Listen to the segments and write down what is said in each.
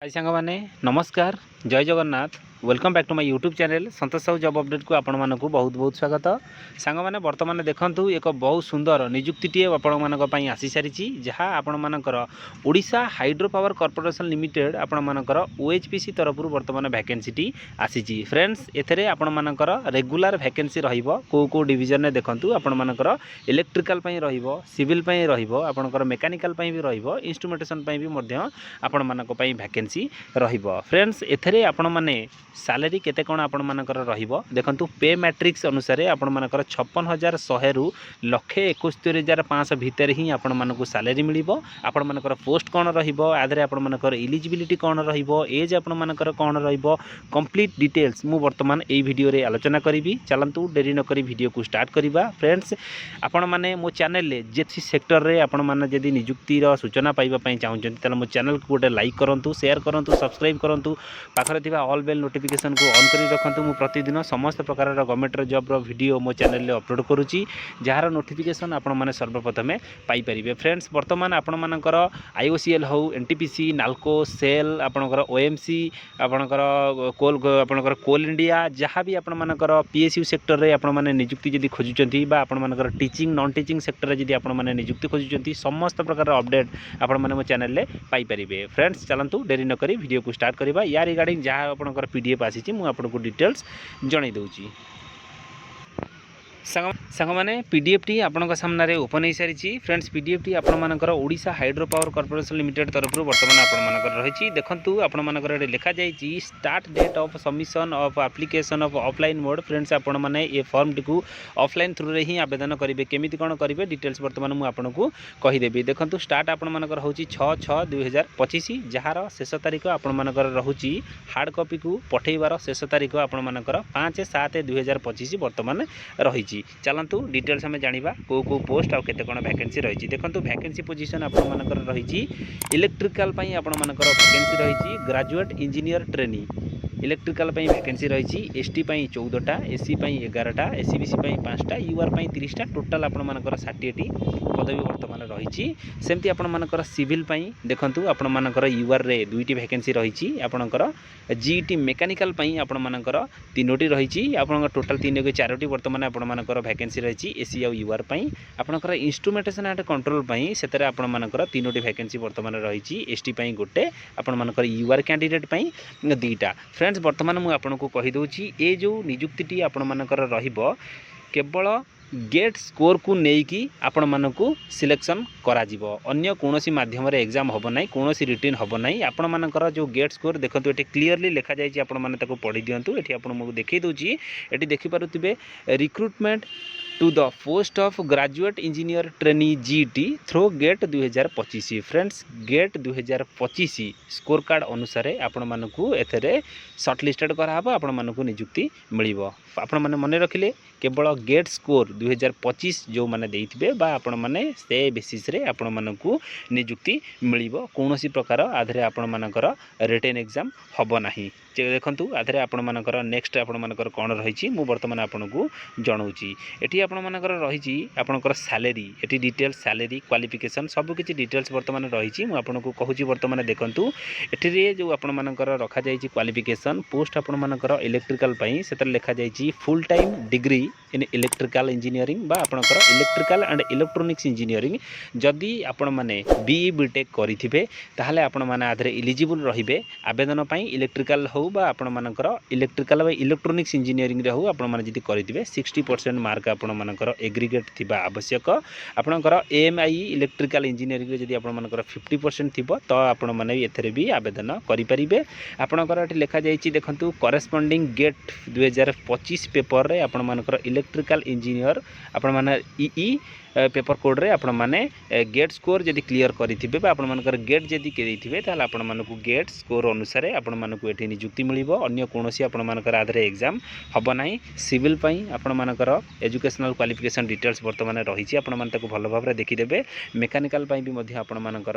हाय सांग माने नमस्कार जय Jagannath welcome back to my YouTube channel Santosh Sahu job update को आपण मानकु बहुत बहुत स्वागत। सांग माने वर्तमान देखंतु एक बहुत सुंदर नियुक्तिटीए आपण मानक पई आसी सारी जहाँ आपण मानकर Odisha hydro power corporation limited आपण मानकर ओएचपीसी तरफ वर्तमान वैकेंसीटी आसी फ्रेंड्स एथरे आपण मानकर रेगुलर वैकेंसी रहिबो को डिवीजन ने देखंतु आपण मानकर इलेक्ट्रिकल पई रहिबो सिविल पई रहिबो आपणकर मेकानिकल पई भी रहिबो इंस्ट्रूमेंटेशन पई भी मध्य आपण मानक पई वैकेंसी रहिबो। फ्रेंड्स एथरे आपण माने सैलरी केते कोन आपण मानकर रहिबो देखंतु पे मैट्रिक्स अनुसार आपण मानकर 56,100 रु 1,71,500 भितर ही आपण मानकु सैलरी मिलिबो। आपण मानकर पोस्ट कोन रहिबो आधरे आपण मानकर एलिजिबिलिटी कोन रहिबो एज आपण मानकर कोन रहिबो कंप्लीट डिटेल्स मु वर्तमान एई वीडियो रे आलोचना करिवि। चलंतु देरी न करी वीडियो को स्टार्ट करिबा। फ्रेंड्स आपण माने मो चैनल ले जेथि सेक्टर रे आपण माने जदी नियुक्ति रो सूचना पाइबा पई चाहउछन तले मो चैनल को गोटे लाइक करंतु शेयर करंतु सब्सक्राइब करंतु पाखरे थिबा ऑल बेल नोटिफिकेशन को ऑन करी रखंतु। मु प्रतिदिन समस्त प्रकार रो गवर्नमेंट जॉब रो वीडियो मो चैनल ले अपलोड करूची जार नोटिफिकेशन आपण माने सर्वप्रथमे पाई परिबे। फ्रेंड्स वर्तमान आपण मानकर आईओसीएल हो एनटीपीसी नाल्को सेल आपणकर ओएमसी आपणकर कोल आपणकर कोल इंडिया जहाँ भी आपण मानकर पीएसयू सेक्टर रे आपण माने नियुक्ति जदी खोजुचंती बा आपण मानकर टीचिंग नॉन टीचिंग सेक्टर रे जदी आपण माने नियुक्ति खोजुचंती समस्त प्रकार अपडेट आपण माने मो चैनल ले पाई परिबे। फ्रेंड्स चलंतु देरी न करी वीडियो को स्टार्ट करिबा। या रिगार्डिंग जहाँ आपणकर पीडीएफ आसी मु आपनको डिटेल्स जणाई दउची। सांग माने पीडीएफ टी आपन सामने ओपन हो सारी। फ्रेंड्स पीडीएफ टी आपण मानकर Odisha hydro power corporation limited तरफ वर्तमान आपण मानकर रही देखंतु आपण मानकर लिखा जायछि start date of submission of application of offline mode. Friends आपण माने ए फॉर्म टी को ऑफलाइन थ्रू रे ही आवेदन करिवे केमिति कोन करिवे डिटेल्स वर्तमान मु आपनको कहि देबी। देखंतु स्टार्ट आपण मानकर होछि 6/6/2025 जहार शेष तारीख आपण मानकर रहुछि हार्ड कॉपी को पठेइबार शेष तारीख आपण मानकर 5/7/2025 वर्तमान रही। चलंतु डिटेल्स हमें जानिबा को पोस्ट आ केते कोन वैकेंसी रही। देखंतु वैकेंसी पोजीशन आपण मानकर रही इलेक्ट्रिकल पई आपण मानकर वैकेंसी रही ग्रेजुएट इंजीनियर ट्रेनी इलेक्ट्रिकल पई वैकेंसी रही एसटी पई 14टा एससी पई 11टा एससीबीसी पई 5टा यूआर पई 30टा टोटल आपण मानकर 60टी पदवी वर्तमान रही। सेमती आपण मानकर सिविल पई देखंतु आपण मानकर यूआर रे 2टी वैकेंसी रही आपणकर जीटी मेकानिकल पई आपण मानकर 3टी रही आपण टोटल 3 के 4टी वर्तमान आपण मानकर वैकेंसी रही एसी आ यूआर पई आपणकर इंस्ट्रूमेंटेशन एंड कंट्रोल पई सेतरे आपण मानकर 3टी वैकेंसी वर्तमान रही एसटी पई गोटे आपण मानकर यूआर कैंडिडेट पई 2टा। फ्रेंड्स वर्तमान मुझे आपको कहीदे ये जो नियुक्ति आपण मानकर रहिबो केवल गेट स्कोर को लेकिन आपण मानकु सिलेक्शन करा जिवो अन्य कोनोसी माध्यम रे एग्जाम होबो नै कोनोसी रिटर्न होबो नै। आपण मानकर जो गेट स्कोर देखंतु एठी क्लियरली लिखा जायछि आपण माने ताको पढी दियंतु। एठी आपण मु देखै दोछि एठी देखि पारुतिबे recruitment to the post of graduate engineer trainee GT through GATE 2025। Friends GATE 2025 score card अनुसार आपण मानकु एथरे शॉर्टलिस्टेड कराबो आपण मानकु नियुक्ति मिलिबो। आपण माने मन रखिले केवल गेट स्कोर 2025 जो माने देइथिबे बा आपण माने से बेसिस रे आपण मानकु नियुक्ति मिलिबो कोनोसी प्रकार आधरे आपण मानकर रिटन एग्जाम होबो नाही। देखंतु आधरे आपण मानकर नेक्स्ट आपण मानकर कोन रहिछि मु वर्तमान आपनको जणाउछि। एठी आपण मानकर रहिछि आपनकर सैलरी एठी डिटेल्स सैलरी क्वालिफिकेशन सब किछि डिटेल्स वर्तमान रहिछि मु आपनको कहूछि। वर्तमान देखंतु एठी रे जो आपण मानकर रखा जायछि क्वालिफिकेशन पोस्ट आपण मानकर इलेक्ट्रिकल पई सेतर लिखा जायछि full time degree in electrical engineering बा आपनकर इलेक्ट्रिकल एंड इलेक्ट्रोनिक्स इंजीनियरिंग जदि आपण माने बीई बीटेक करिथिबे ताहाले आपण माने आधरे एलिजिबल रहिबे आवेदन पई इलेक्ट्रिकल हो बा आपण मानकर इलेक्ट्रिकल बा इलेक्ट्रोनिक्स इंजीनियरिंग रे हो आपण माने जदि करिथिबे 60% मार्क आपण मानकर एग्रीगेट थिबा आवश्यक। आपणकर एएमआई इलेक्ट्रिकल इंजीनियरिंग रे जदि आपण मानकर 50% थिबो तो आपण माने एथरे भी आवेदन करि परिबे। आपणकर एठी लिखा जायछि देखंतु करेस्पोंडिंग गेट 2025 पेपर रे आपण मानकर इलेक्ट्रिकल इंजीनियर आपण माने ईई पेपर कोड रे आपण माने गेट स्कोर जदि क्लियर करिथिबे बा आपण मानकर गेट जदि करिथिबे ताले आपण मानकु गेट स्कोर अनुसार आपण मानकु एठी नियुक्ति मिलिबो अन्य कोनोसी आपण मानकर आधरे एग्जाम हबो नाही। सिविल पई आपण मानकर एजुकेशनल क्वालिफिकेशन डिटेल्स वर्तमान रहिछि आपण मान ताको भलो भाबरे देखि देबे। मेकानिकल पई भी मध्ये आपण मानकर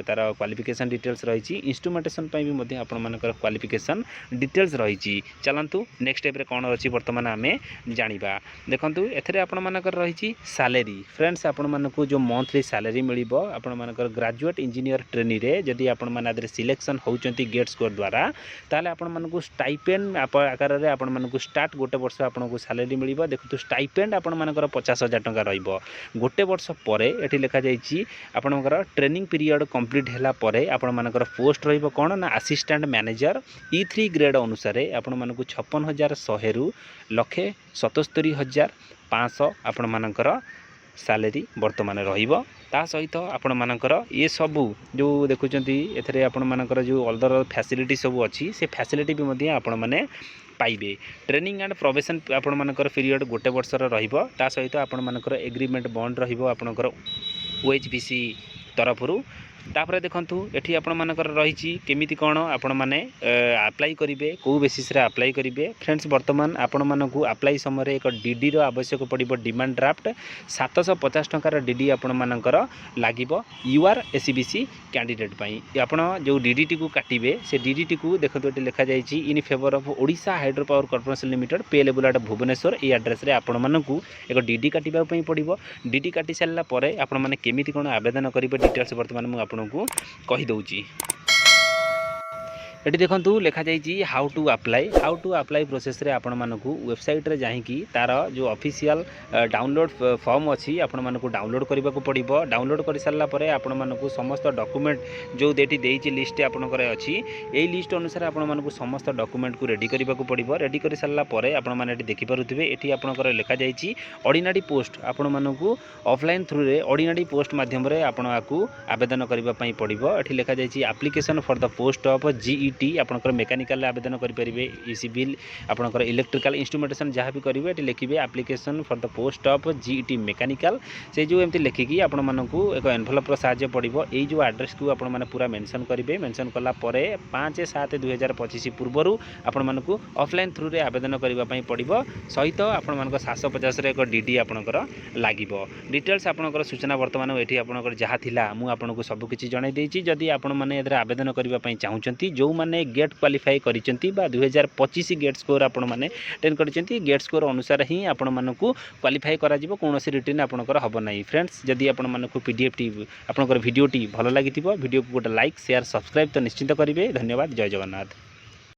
तार क्वालिफिकेशन डिटेल्स रहिछि इंस्ट्रूमेंटेशन पई भी मध्ये आपण मानकर क्वालिफिकेशन डिटेल्स रहिछि। चलंतु नेक्स्ट स्टेप रे कोन अछि वर्तमान आमे जानिबा। देखंतु एथरे आपण मानकर रहिछि सैलरी फ्रेंड्स आपण मानक जो मंथली सैलरी मिलिबो आपण मानकर ग्रेजुएट इंजीनियर ट्रेनी रे जदि आपण माने आदरे सिलेक्शन होउचंती गेट स्कोर द्वारा ताले आपण मानक स्टाइपेंड आकार रे आपण मानक स्टार्ट गोटे वर्ष आपण को सैलरी मिलिबो देखु स्टाइपेंड आपण मानकर 50,000 टंका रहइबो गोटे वर्ष परे एठी लिखा जाईची आपण मानकर ट्रेनिंग पीरियड कंप्लीट होला परे आपण मानकर पोस्ट रहइबो कोन ना असिस्टेंट मैनेजर E3 ग्रेड अनुसार आपण मानक 56,100 रु 1,77,500 आपण मानकर सैलरी बर्तमान रहिबो ता सहित आपण मानकर ये सबू जो देखुचंती एथरे आपण मानकर जो अदर फैसिलिटी सब अच्छी से फैसिलिटी भी मध्य आपण माने पाइबे ट्रेनिंग एंड प्रोबेशन आपण मानकर पीरियड गोटे वर्षर रहिबो ता सहित आपण मानकर एग्रीमेंट बॉन्ड रहिबो आपणकर OHPC तरफरु तापर देखंतु एठी आपण मानकर रहिची केमिति कोन आपण माने अप्लाई करिवे को बेसिस रे अप्लाई करिवे फ्रेंड्स वर्तमान आपण मानकु अप्लाई समय एक डीडी रो आवश्यक पड़िबो डिमांड ड्राफ्ट 750 टंकार डीडी आपण मानकर लागिबो यूआर एसीबीसी कैंडिडेट पई आपण जो डीडी टी को काटिबे से डीडी टी को देखंतु एठी लिखा जाईची in favour of Odisha hydro power corporation limited pay level at Bhubaneswar ए एड्रेस रे आपण मानकु एक डीडी काटिबा पई पड़िबो डीडी काटि सारला परे आपण माने केमिति कोन आवेदन करिवे डिटेल्स वर्तमान मु को कही दउची एटी देखंतु लिखा जाईची हाउ टू अप्लाई प्रोसेस रे आपण मानकु वेबसाइट रे जाहि कि तार जो ऑफिशियल डाउनलोड फॉर्म अछि आपण मानकु डाउनलोड करबा को पड़िबो डाउनलोड कर सारला परे आपण मानकु समस्त डॉक्यूमेंट जो देटी देइची लिस्ट आपण करे अछि एई लिस्ट अनुसार आपण मानकु समस्त डॉक्यूमेंट को रेडी करबा को पड़िबो रेडी कर सारला परे आपण माने एटी देखि पारुथिबे एटी आपण करे लिखा जाईची ऑर्डिनरी पोस्ट आपण मानकु ऑफलाइन थ्रू रे ऑर्डिनरी पोस्ट माध्यम रे आपण आकु आवेदन करबा पई पड़िबो एटी लिखा जाईची application for the post of GET आपनकर मेकानिकल आवेदन करि परिबे सिविल आपनकर इलेक्ट्रिकल इंस्ट्रूमेंटेशन जहाँ भी करेंगे ये लिखिए application for the post of GET mechanical से जो एमती लिखिकी आपण मानकु एक एनवेलप साहाय्य पड़िबो एई जो एड्रेस को आपण माने पूरा मेंशन करेंगे मेंशन कला परे 5/7/2025 पूर्व आपण मानकु ऑफलाइन थ्रू रे आवेदन करबा पई पड़िबो सहित आपण मानक 750 रे एक डीडी आपनकर लागिबो डिटेल्स आपनकर सूचना वर्तमान एठी आपनकर जहाँ थिला मु आपनको सब किछि जणाई देछि जदि आपण माने एदरे आवेदन करबा पई चाहुचंती जो माने गेट क्वालिफाई करिसेंती बा 2025 गेट स्कोर आपण माने टेन करिसेंती गेट स्कोर अनुसार ही आपण मानकु क्वालिफाई करा जिवो कोनोसी रिटर्न आपनकर हबो नाही फ्रेंड्स जदि आपण मानकु पीडीएफ टी आपनकर वीडियो टी भलो लागितिबो वीडियो को गोटे लाइक शेयर सब्सक्राइब तो निश्चित करिवे धन्यवाद जय जगन्नाथ।